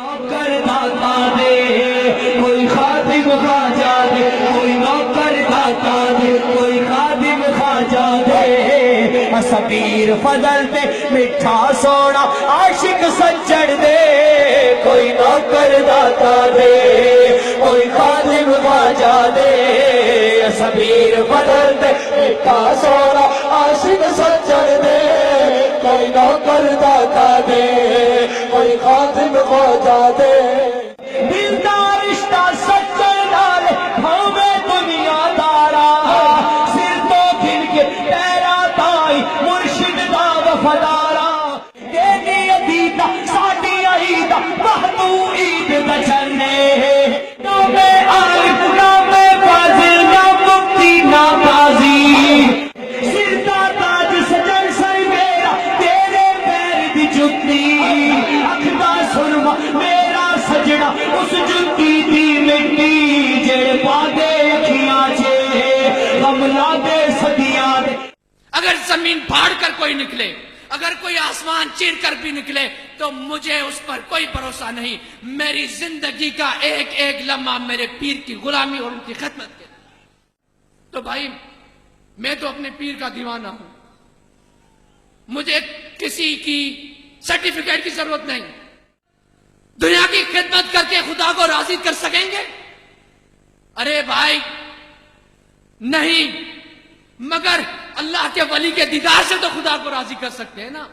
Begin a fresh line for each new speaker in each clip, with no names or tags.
نوکر داتا دے کوئی خادم خواجہ دے، کوئی نوکر داتا دے کوئی خادم خواجہ دے، صبیر فضل دے میٹھا سونا عاشق سچڑ دے، کوئی نوکر داتا دے کوئی خادم خواجہ دے، صبیر فضل دے میٹھا سونا عاشق سچڑ دے، کوئی نوکر داتا دے کوئی خادم خواجہ دے، دل دا رشتہ سچے نال بھاوے دنیا دارا، سر تو گن کے پیرا تائی مرشد دا وفادارا، تیری عیدہ ساڈی عید مہدو عید دا چنے، نام عالم نام فاضل نہ مفتی نہ قاضی، سر دا تاج سجن سائی میرا تیرے پیر دی جُتی، اکھ دا سرما میرا سجنا اس جُتی دی مٹی، جڑے پاندے اکھیاں چے غملا دے صدیاں دے۔
اگر زمین پھاڑ کر کوئی نکلے، اگر کوئی آسمان چیر کر بھی نکلے تو مجھے اس پر کوئی بھروسہ نہیں، میری زندگی کا ایک ایک لمحہ میرے پیر کی غلامی اور ان کی خدمت کے۔ تو بھائی میں تو اپنے پیر کا دیوانہ ہوں، مجھے کسی کی سرٹیفکیٹ کی ضرورت نہیں، دنیا کی خدمت کر کے خدا کو راضی کر سکیں گے؟ ارے بھائی نہیں، مگر اللہ کے ولی کے دیدار سے تو خدا کو راضی کر سکتے ہیں نا۔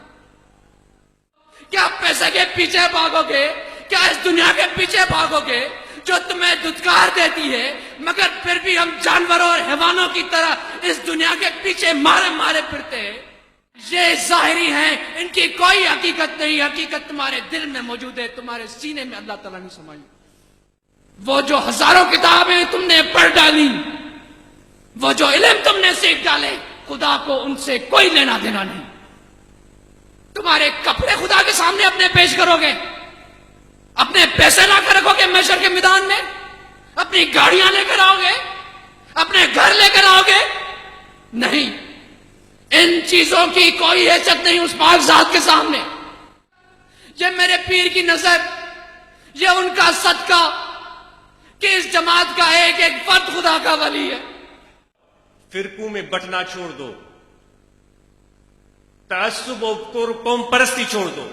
کیا پیسے کے پیچھے بھاگو گے؟ کیا اس دنیا کے پیچھے بھاگو گے جو تمہیں دھتکار دیتی ہے، مگر پھر بھی ہم جانوروں اور حیوانوں کی طرح اس دنیا کے پیچھے مارے مارے پھرتے ہیں؟ یہ ظاہری ہیں، ان کی کوئی حقیقت نہیں، حقیقت تمہارے دل میں موجود ہے، تمہارے سینے میں اللہ تعالیٰ نے سمائی۔ وہ جو ہزاروں کتابیں تم نے پڑھ ڈالی، وہ جو علم تم نے سیکھ ڈالے، خدا کو ان سے کوئی لینا دینا نہیں۔ تمہارے کپڑے خدا کے سامنے اپنے پیش کرو گے، اپنے پیسے لا کر رکھو گے محشر کے میدان میں، اپنی گاڑیاں لے کر آؤ گے، اپنے گھر لے کر آؤ گے؟ نہیں، ان چیزوں کی کوئی حیثیت نہیں اس پاک ذات کے سامنے۔ یہ میرے پیر کی نظر، یہ ان کا صدقہ کہ اس جماعت کا ایک ایک فرد خدا کا ولی ہے۔
فرقوں میں بٹنا چھوڑ دو، تعصب اور قوم پرستی چھوڑ دو،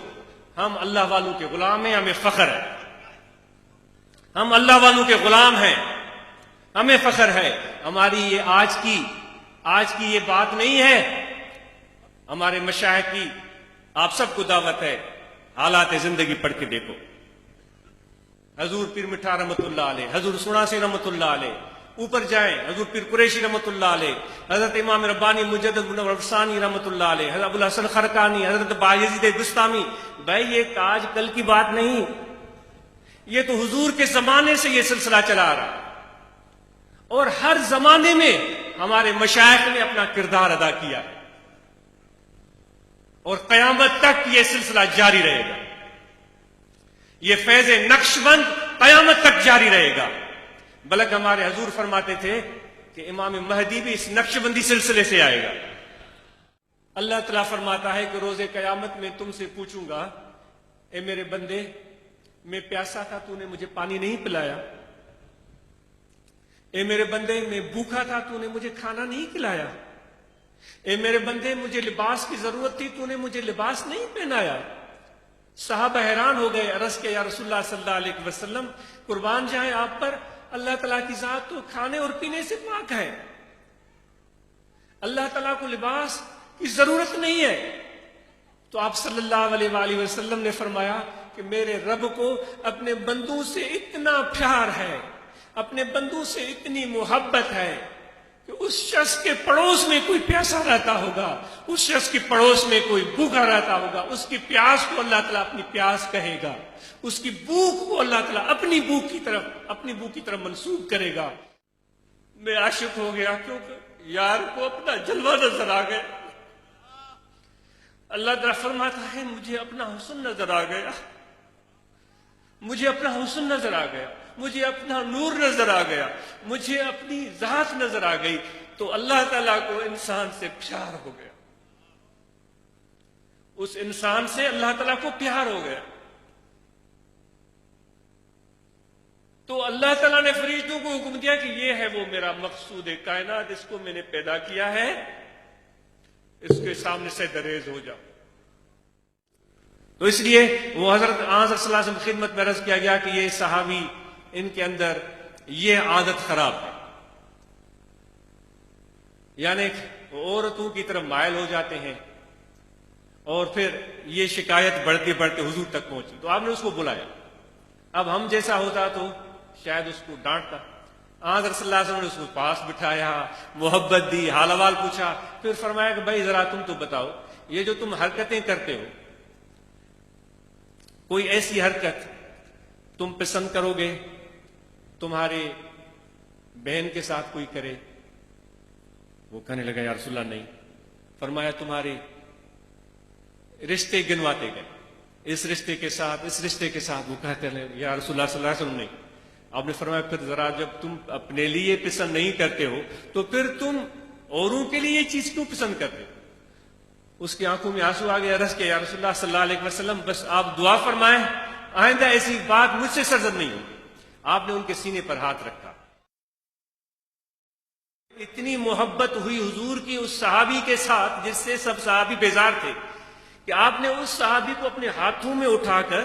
ہم اللہ والوں کے غلام ہیں، ہمیں فخر ہے، ہم اللہ والوں کے غلام ہیں، ہمیں فخر ہے۔ ہماری یہ آج کی یہ بات نہیں ہے، ہمارے مشائخ کی آپ سب کو دعوت ہے، حالات زندگی پڑھ کے دیکھو۔ حضور پیر مٹھا رحمت اللہ علیہ، حضور سناسی رحمت اللہ علیہ، اوپر جائیں حضور پیر قریشی رحمت اللہ علیہ، حضرت امام ربانی مجدد منور افسانی رحمت اللہ علیہ، حضرت ابو الحسن خرقانی، حضرت بایزید بستامی۔ بھائی یہ آج کل کی بات نہیں، یہ تو حضور کے زمانے سے یہ سلسلہ چلا آ رہا، اور ہر زمانے میں ہمارے مشائخ نے اپنا کردار ادا کیا ہے، اور قیامت تک یہ سلسلہ جاری رہے گا، یہ فیض نقش بند قیامت تک جاری رہے گا۔ بلکہ ہمارے حضور فرماتے تھے کہ امام مہدی بھی اس نقش بندی سلسلے سے آئے گا۔ اللہ تعالیٰ فرماتا ہے کہ روز قیامت میں تم سے پوچھوں گا، اے میرے بندے، میں پیاسا تھا تو نے مجھے پانی نہیں پلایا، اے میرے بندے میں بھوکا تھا تو نے مجھے کھانا نہیں کھلایا، اے میرے بندے مجھے لباس کی ضرورت تھی تو نے مجھے لباس نہیں پہنایا۔ صحابہ حیران ہو گئے، عرض کہ یا رسول اللہ صلی اللہ علیہ وسلم، قربان جائیں آپ پر، اللہ تعالیٰ کی ذات تو کھانے اور پینے سے پاک ہے، اللہ تعالیٰ کو لباس کی ضرورت نہیں ہے۔ تو آپ صلی اللہ علیہ وآلہ وسلم نے فرمایا کہ میرے رب کو اپنے بندوں سے اتنا پیار ہے، اپنے بندوں سے اتنی محبت ہے کہ اس شخص کے پڑوس میں کوئی پیاسا رہتا ہوگا، اس شخص کے پڑوس میں کوئی بھوکا رہتا ہوگا، اس کی پیاس کو اللہ تعالیٰ اپنی پیاس کہے گا، اس کی بھوک کو اللہ تعالیٰ اپنی بھوک کی طرف منسوب کرے گا۔ میں عاشق ہو گیا کیونکہ یار کو اپنا جلوہ نظر آ گیا۔ اللہ تعالیٰ فرماتا ہے مجھے اپنا حسن نظر آ گیا، مجھے اپنا حسن نظر آ گیا، مجھے اپنا نور نظر آ گیا، مجھے اپنی ذات نظر آ گئی، تو اللہ تعالیٰ کو انسان سے پیار ہو گیا، اس انسان سے اللہ تعالیٰ کو پیار ہو گیا۔ تو اللہ تعالیٰ نے فرشتوں کو حکم دیا کہ یہ ہے وہ میرا مقصود کائنات، اس کو میں نے پیدا کیا ہے، اس کے سامنے سے دریز ہو جاؤ۔ تو اس لیے وہ حضرت صلی اللہ علیہ وسلم کی خدمت میں عرض کیا گیا کہ یہ صحابی، ان کے اندر یہ عادت خراب ہے، یعنی عورتوں کی طرف مائل ہو جاتے ہیں، اور پھر یہ شکایت بڑھتے بڑھتے حضور تک پہنچی۔ تو آپ نے اس کو بلایا۔ اب ہم جیسا ہوتا تو شاید اس کو ڈانٹتا۔ حضرت صلی اللہ علیہ وسلم نے اس کو پاس بٹھایا، محبت دی، حال احوال پوچھا، پھر فرمایا کہ بھائی ذرا تم تو بتاؤ، یہ جو تم حرکتیں کرتے ہو، کوئی ایسی حرکت تم پسند کرو گے تمہارے بہن کے ساتھ کوئی کرے؟ وہ کہنے لگا یا رسول اللہ نہیں۔ فرمایا تمہارے رشتے گنواتے گئے، اس رشتے کے ساتھ، اس رشتے کے ساتھ۔ وہ کہتے ہیں یا رسول اللہ صلی اللہ علیہ وسلم نہیں۔ آپ نے فرمایا پھر ذرا جب تم اپنے لیے پسند نہیں کرتے ہو تو پھر تم اوروں کے لیے یہ چیز کیوں پسند کرتے ہو؟ اس کی آنکھوں میں آنسو آ گیا، عرض کیا یا رسول اللہ صلی اللہ علیہ وسلم بس آپ دعا فرمائیں آئندہ ایسی بات مجھ سے سرزد نہیں ہوگی۔ آپ نے ان کے سینے پر ہاتھ رکھا۔ اتنی محبت ہوئی حضور کی اس صحابی کے ساتھ جس سے سب صحابی بیزار تھے کہ آپ نے اس صحابی کو اپنے ہاتھوں میں اٹھا کر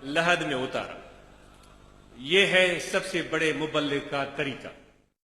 لحد میں اتارا۔ یہ ہے سب سے بڑے مبلغ کا طریقہ۔